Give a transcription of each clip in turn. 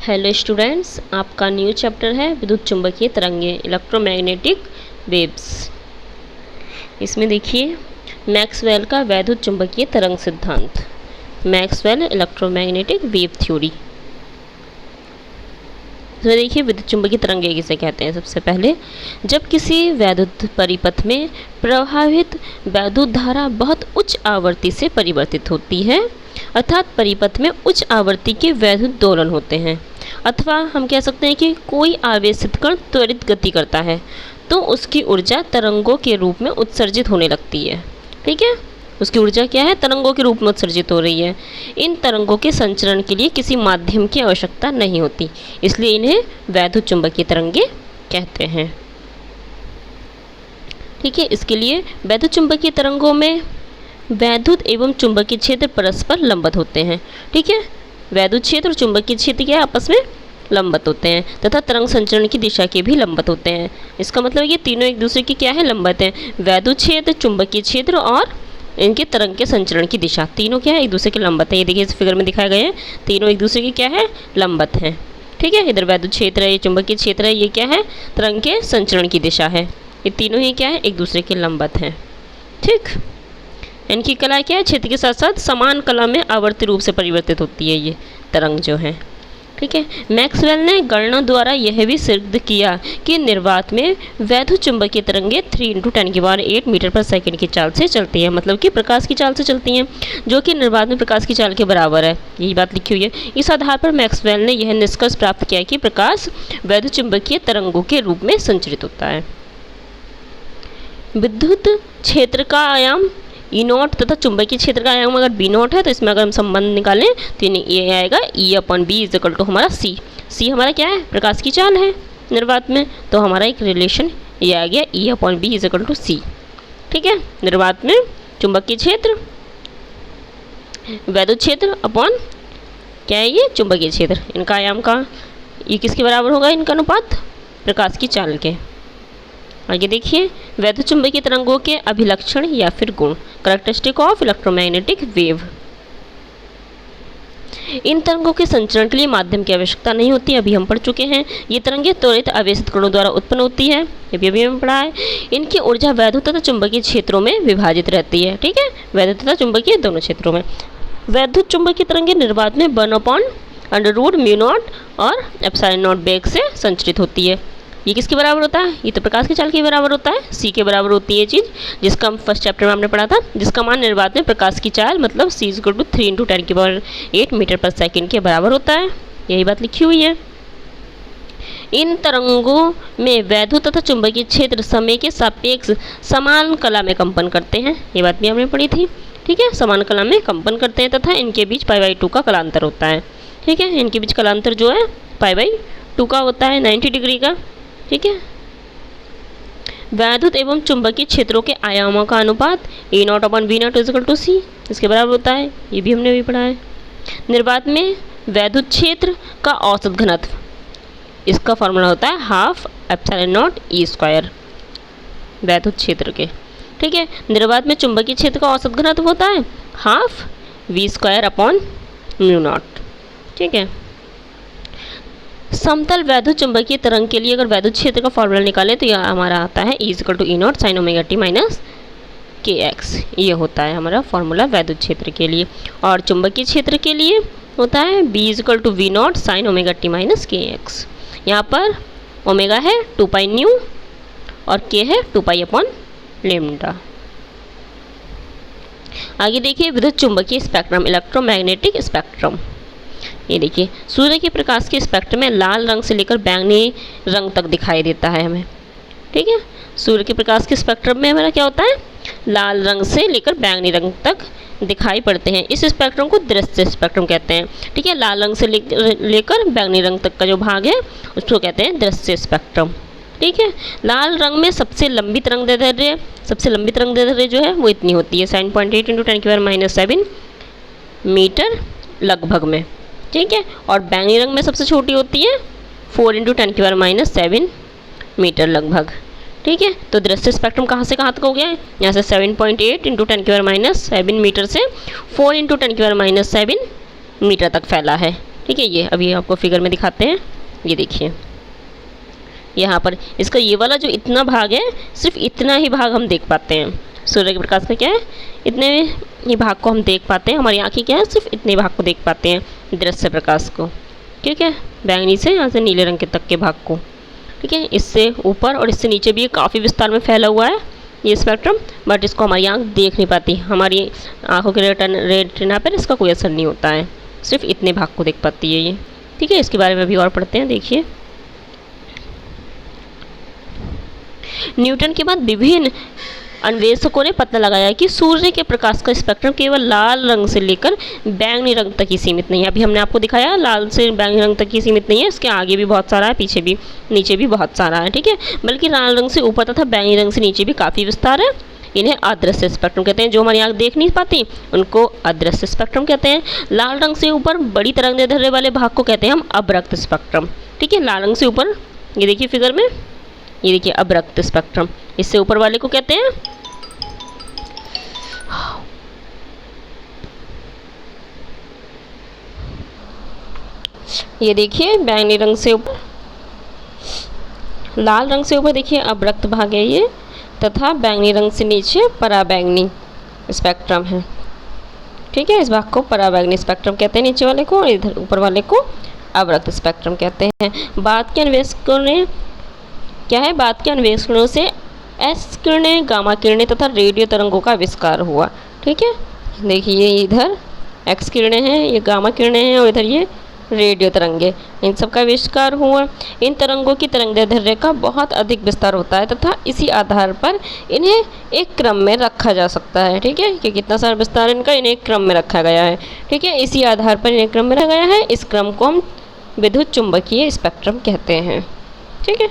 Hello students, आपका new chapter है विद्युत चुंबकीय तरंगे इलेक्ट्रोमैग्नेटिक वेव्स। इसमें देखिए मैक्सवेल का वैद्युत चुंबकीय तरंग सिद्धांत, मैक्सवेल इलेक्ट्रोमैग्नेटिक वेव थ्योरी। इसमें देखिए विद्युत चुंबकीय तरंगे किसे कहते हैं। सबसे पहले, जब किसी वैद्युत परिपथ में प्रवाहित वैद्युत धारा बहुत उच्च आवृत्ति से परिवर्तित होती है, अर्थात परिपथ में उच्च आवृत्ति के वैद्युत दोलन होते हैं, अथवा हम कह सकते हैं कि कोई आवेशित कण त्वरित गति करता है, तो उसकी ऊर्जा तरंगों के रूप में उत्सर्जित होने लगती है। ठीक है, उसकी ऊर्जा क्या है? तरंगों के रूप में उत्सर्जित हो रही है। इन तरंगों के संचरण के लिए किसी माध्यम की आवश्यकता नहीं होती, इसलिए इन्हें वैद्युत चुंबकीय तरंगे कहते हैं। ठीक है, इसके लिए वैद्युत चुंबकीय तरंगों में वैद्युत एवं चुंबकीय क्षेत्र परस्पर लंबवत होते हैं। ठीक है, वैद्युत क्षेत्र और चुंबकीय क्षेत्र क्या आपस में लंबवत होते हैं, तथा तरंग संचरण की दिशा के भी लंबवत होते हैं। इसका मतलब ये तीनों एक दूसरे की क्या है? लंबवत हैं। वैद्युत क्षेत्र, चुंबकीय क्षेत्र और इनके तरंग के संचरण की दिशा, तीनों क्या है? एक दूसरे के लंबवत है। ये देखिए इस फिगर में दिखाए गए हैं, तीनों एक दूसरे के क्या है? लंबवत हैं। ठीक है, इधर वैद्युत क्षेत्र है, ये चुंबकीय क्षेत्र है, ये क्या है? तरंग के संचरण की दिशा है। ये तीनों ही क्या है? एक दूसरे के लंबवत हैं। ठीक, इनकी कला क्या है? क्षेत्र के साथ साथ समान कला में आवर्ती रूप से परिवर्तित होती है ये तरंग जो है। ठीक है, मैक्सवेल ने गणना द्वारा यह भी सिद्ध किया कि निर्वात में वैद्युत चुंबकीय तरंगे 3 × 10⁸ मीटर पर सेकंड की चाल से चलती हैं, मतलब कि प्रकाश की चाल से चलती हैं, जो कि निर्वात में प्रकाश की चाल के बराबर है। यही बात लिखी हुई है। इस आधार पर मैक्सवेल ने यह निष्कर्ष प्राप्त किया कि प्रकाश वैद्युत चुंबकीय तरंगों के रूप में संचरित होता है। विद्युत क्षेत्र का आयाम E0 तथा चुंबकीय क्षेत्र का आयाम अगर B0 है, तो इसमें अगर हम संबंध निकालें तो ये आएगा E/B = हमारा C हमारा क्या है? प्रकाश की चाल है निर्वात में, तो हमारा एक रिलेशन ये आ गया E/B = C। ठीक है, निर्वात में चुंबकीय क्षेत्र वैद्युत क्षेत्र अपॉन क्या है? ये चुंबकीय क्षेत्र, इनका आयाम का ये किसके बराबर होगा? इनका अनुपात प्रकाश की चाल के। आगे देखिए वैद्युत चुंबकीय तरंगों के अभिलक्षण या फिर गुण, कैरेक्टरिस्टिक ऑफ इलेक्ट्रोमैग्नेटिक वेव। इन तरंगों के संचरण के लिए माध्यम की आवश्यकता नहीं होती, अभी हम पढ़ चुके हैं। ये तरंगें त्वरित आवेशित कणों द्वारा उत्पन्न होती है, ये भी अभी हमने पढ़ा है। इनकी ऊर्जा वैद्युत तथा चुंबकीय क्षेत्रों में विभाजित रहती है। ठीक है, वैद्युत तथा चुंबकीय दोनों क्षेत्रों में। वैद्युत चुंबकीय तरंगें निर्वात में 1/√μ0 और ε0 वेग से संचरित होती है। ये किसके बराबर होता है? ये तो प्रकाश की चाल के बराबर होता है, C के बराबर होती है ये चीज़, जिसका हम फर्स्ट चैप्टर में हमने पढ़ा था, जिसका मान निर्वात में प्रकाश की चाल मतलब C = 3 × 10⁸ मीटर पर सेकंड के बराबर होता है। यही बात लिखी हुई है। इन तरंगों में वैद्युत तथा चुंबकीय क्षेत्र समय के सापेक्ष समान कला में कंपन करते हैं, ये बात भी हमने पढ़ी थी। ठीक है, समान कला में कंपन करते हैं तथा इनके बीच π/2 का कलांतर होता है। ठीक है, इनके बीच कलांतर जो है π/2 का होता है, 90 डिग्री का। ठीक है, वैद्युत एवं चुंबकीय क्षेत्रों के आयामों का अनुपात A0/B0 = C, इसके बराबर होता है, ये भी हमने अभी पढ़ा है। निर्वात में वैद्युत क्षेत्र का औसत घनत्व, इसका फॉर्मूला होता है 12 ε0 E² वैद्युत क्षेत्र के। ठीक है, निर्वात में चुंबकीय क्षेत्र का औसत घनत्व होता है 12 V²/μ0। ठीक है, समतल वैद्युत चुंबकीय तरंग के लिए अगर वैद्युत क्षेत्र का फॉर्मूला निकालें तो यह हमारा आता है E = E0 sin ωt - kx। ये होता है हमारा फॉर्मूला वैद्युत क्षेत्र के लिए। और चुंबकीय क्षेत्र के लिए होता है B = V0 sin ωt - kx। यहाँ पर ओमेगा है 2πν और k है 2π/λ। आगे देखिए विद्युत चुंबकीय स्पेक्ट्रम, इलेक्ट्रोमैग्नेटिक स्पेक्ट्रम। ये देखिए सूर्य के प्रकाश के स्पेक्ट्रम में लाल रंग से लेकर बैंगनी रंग तक दिखाई देता है हमें। ठीक है, सूर्य के प्रकाश के स्पेक्ट्रम में हमारा क्या होता है? लाल रंग से लेकर बैंगनी रंग तक दिखाई पड़ते हैं। इस स्पेक्ट्रम को दृश्य स्पेक्ट्रम कहते हैं। ठीक है, लाल रंग से लेकर बैंगनी रंग तक का जो भाग है उसको कहते हैं दृश्य स्पेक्ट्रम। ठीक है, लाल रंग में सबसे लंबी तरंगदैर्घ्य जो है वो इतनी होती है 7.8 × 10⁻⁷ मीटर लगभग में। ठीक है, और बैंगनी रंग में सबसे छोटी होती है 4 × 10⁻⁷ मीटर लगभग। ठीक है, तो दृश्य स्पेक्ट्रम कहाँ से कहाँ तक हो गया है? यहाँ से 7.8 × 10⁻⁷ मीटर से 4 × 10⁻⁷ मीटर तक फैला है। ठीक है, ये अभी आपको फिगर में दिखाते हैं। ये देखिए यहाँ पर इसका ये वाला जो इतना भाग है, सिर्फ इतना ही भाग हम देख पाते हैं। सूर्य के प्रकाश में क्या है, इतने ही भाग को हम देख पाते हैं। हमारी आँखें क्या है, सिर्फ इतने भाग को देख पाते हैं दृश्य प्रकाश को। ठीक है, बैंगनी से यहाँ से नीले रंग के तक के भाग को। ठीक है, इससे ऊपर और इससे नीचे भी ये काफ़ी विस्तार में फैला हुआ है ये स्पेक्ट्रम, बट इसको हमारी आँख देख नहीं पाती। हमारी आँखों के रेटिना पर इसका कोई असर नहीं होता है, सिर्फ इतने भाग को देख पाती है ये। ठीक है, इसके बारे में भी और पढ़ते हैं। देखिए न्यूटन के बाद विभिन्न अन्वेषकों ने पता लगाया कि सूर्य के प्रकाश का स्पेक्ट्रम केवल लाल रंग से लेकर बैंगनी रंग तक ही सीमित नहीं है। अभी हमने आपको दिखाया लाल से बैंगनी रंग तक ही सीमित नहीं है, इसके आगे भी बहुत सारा है, पीछे भी, नीचे भी बहुत सारा है। ठीक है, बल्कि लाल रंग से ऊपर तथा बैंगनी रंग से नीचे भी काफ़ी विस्तार है। इन्हें अदृश्य स्पेक्ट्रम कहते हैं। जो हमारी आँख देख नहीं पाती उनको अदृश्य स्पेक्ट्रम कहते हैं। लाल रंग से ऊपर बड़ी तरंगदैर्ध्य वाले भाग को कहते हैं हम अवरक्त स्पेक्ट्रम। ठीक है, लाल रंग से ऊपर ये देखिए फिगर में, ये देखिए अवरक्त स्पेक्ट्रम, इससे ऊपर वाले को कहते हैं ये देखिए बैंगनी रंग से ऊपर, लाल रंग से ऊपर देखिए अवरक्त भाग है ये, तथा बैंगनी रंग से नीचे पराबैंगनी स्पेक्ट्रम है। ठीक है, इस भाग को पराबैंगनी स्पेक्ट्रम कहते हैं नीचे वाले को, और इधर ऊपर वाले को अवरक्त स्पेक्ट्रम कहते हैं। बाद के अन्वेषकों ने क्या है, बाद के अन्वेषणों से एक्स किरणें, गामा किरणें तथा रेडियो तरंगों का आविष्कार हुआ। ठीक है, देखिए इधर एक्स किरणें हैं, ये गामा किरणें हैं, और इधर ये रेडियो तरंगे, इन सब का आविष्कार हुआ। इन तरंगों की तरंगदैर्ध्य का बहुत अधिक विस्तार होता है तथा इसी आधार पर इन्हें एक क्रम में रखा जा सकता है। ठीक है, कि कितना सारा विस्तार इनका, इन्हें एक क्रम में रखा गया है। ठीक है, इसी आधार पर इन्हें क्रम में रखा गया है। इस क्रम को हम विद्युत चुंबकीय स्पेक्ट्रम कहते हैं। ठीक है,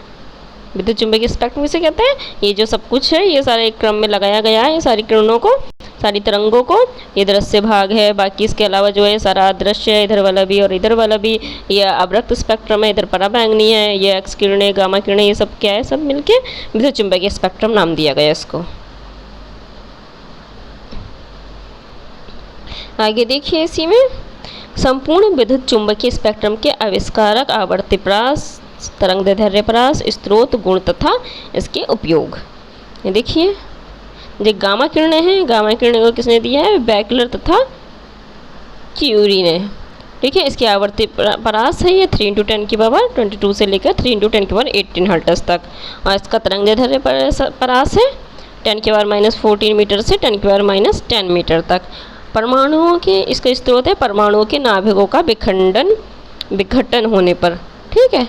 विद्युत चुंबकीय स्पेक्ट्रम किसे कहते हैं, ये जो सब कुछ है ये सारे एक क्रम में लगाया गया है, ये सारी किरणों को, सारी तरंगों को। ये दृश्य भाग है, बाकी इसके अलावा जो है सारा अदृश्य है, इधर वाला भी और इधर वाला भी। ये अवरक्त स्पेक्ट्रम है, इधर पराबैंगनी है, ये एक्स किरणें, गामा किरणें, ये सब क्या है, सब मिलके विद्युत चुंबकीय स्पेक्ट्रम नाम दिया गया इसको। आगे देखिए इसी में संपूर्ण विद्युत चुंबकीय स्पेक्ट्रम के आविष्कारक, आवर्ती परास, तरंगदैर्ध्य परास, स्रोत, गुण तथा इसके उपयोग। ये देखिए जो गामा किरणें हैं, गामा किरणें को किसने दिया है, बेकलर तथा क्यूरी ने। ठीक है, इसकी आवर्ती परास है ये 3 × 10 की पावर 22 से लेकर 3 × 10 की पावर 18 हर्ट्ज तक, और इसका तरंगदैर्ध्य परास है 10 की पावर -14 मीटर से 10 की पावर -10 मीटर तक। परमाणुओं के, इसका स्रोत है परमाणुओं के नाभिकों का विघटन होने पर। ठीक है,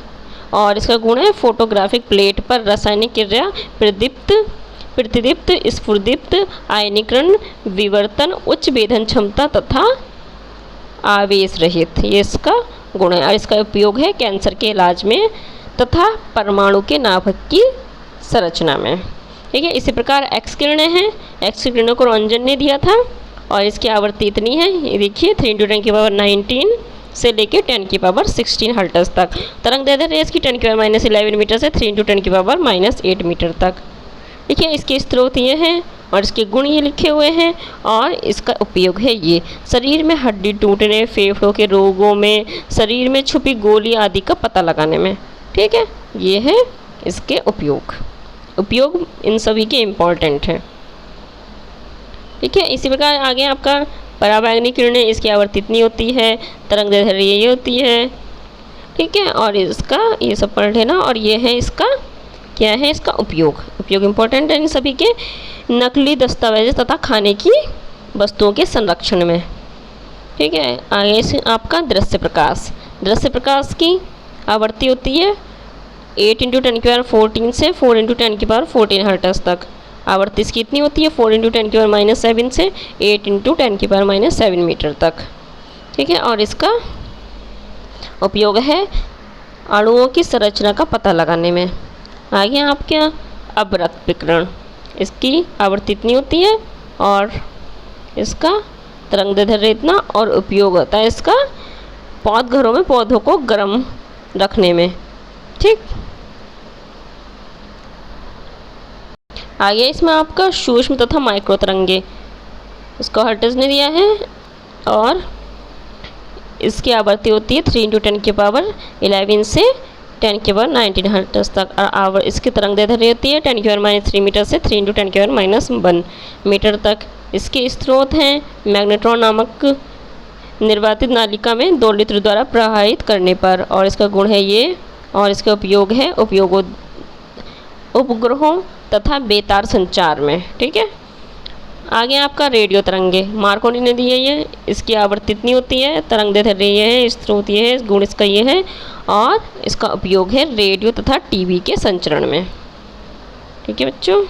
और इसका गुण है फोटोग्राफिक प्लेट पर रासायनिक क्रिया, प्रतिदीप्त, स्फुरदीप्त, आयनीकरण, विवर्तन, उच्च वेधन क्षमता तथा आवेश रहित, ये इसका गुण है। और इसका उपयोग है कैंसर के इलाज में तथा परमाणु के नाभिक की संरचना में। ठीक है, इसी प्रकार एक्स किरणें हैं, एक्स किरणों को रॉन्जन ने दिया था, और इसकी आवृत्ति इतनी है, ये देखिए 3 × 10 की पावर 19 से लेके 10 की पावर 16 हर्ट्ज तक। तरंगदैर्ध्य इसकी 10 की पावर -11 मीटर से 3 × 10 की पावर -8 मीटर तक। देखिए इसके स्रोत ये हैं और इसके गुण ये लिखे हुए हैं, और इसका उपयोग है ये शरीर में हड्डी टूटने, फेफड़ों के रोगों में, शरीर में छुपी गोली आदि का पता लगाने में। ठीक है, ये है इसके उपयोग इन सभी के इम्पॉर्टेंट हैं। ठीक है, इसी प्रकार आगे आपका पराबैंगनी किरणें, इसकी आवर्ती इतनी होती है, तरंगदैर्ध्य ये होती है। ठीक है, और इसका ये सब पढ़ लेना, और ये है इसका क्या है, इसका उपयोग इम्पोर्टेंट है इन सभी के। नकली दस्तावेज तथा खाने की वस्तुओं के संरक्षण में। ठीक है, आगे से आपका दृश्य प्रकाश की आवृत्ति होती है 8 × 10 की पावर 14 से 4 × 10 की पावर 14 हर्ट्ज तक। आवृत्ति इसकी इतनी होती है 4 × 10 की पावर -7 से 8 × 10 की पावर -7 मीटर तक। ठीक है, और इसका उपयोग है अणुओं की संरचना का पता लगाने में। आगे आपके अवरक्त विकिरण, इसकी आवृत्ति इतनी होती है और इसका तरंगदैर्ध्य इतना, और उपयोग होता है इसका पौधघरों में पौधों को गर्म रखने में। ठीक, आगे इसमें आपका सूक्ष्म तथा माइक्रो तरंगे, इसको हर्ट्ज ने दिया है, और इसकी आवृत्ति होती है 3 × 10⁻11 से 10⁻19 हर्ट्ज तक। इसकी तरंग दैर्ध्य होती है 10⁻³ मीटर से 3 × 10⁻1 मीटर तक। इसके स्रोत हैं मैग्नेट्रॉन नामक निर्वातित नालिका में 2 लित्र द्वारा प्रवाहित करने पर, और इसका गुण है ये, और इसका उपयोग है उपग्रहों तथा बेतार संचार में। ठीक है, आगे आपका रेडियो तरंगे मार्कोनी ने दी है ये। इसकी आवृत्ति इतनी होती है, तरंग दैर्ध्य ये है, स्रोत ये है, गुण इसका ये है, और इसका उपयोग है रेडियो तथा टीवी के संचरण में। ठीक है बच्चों।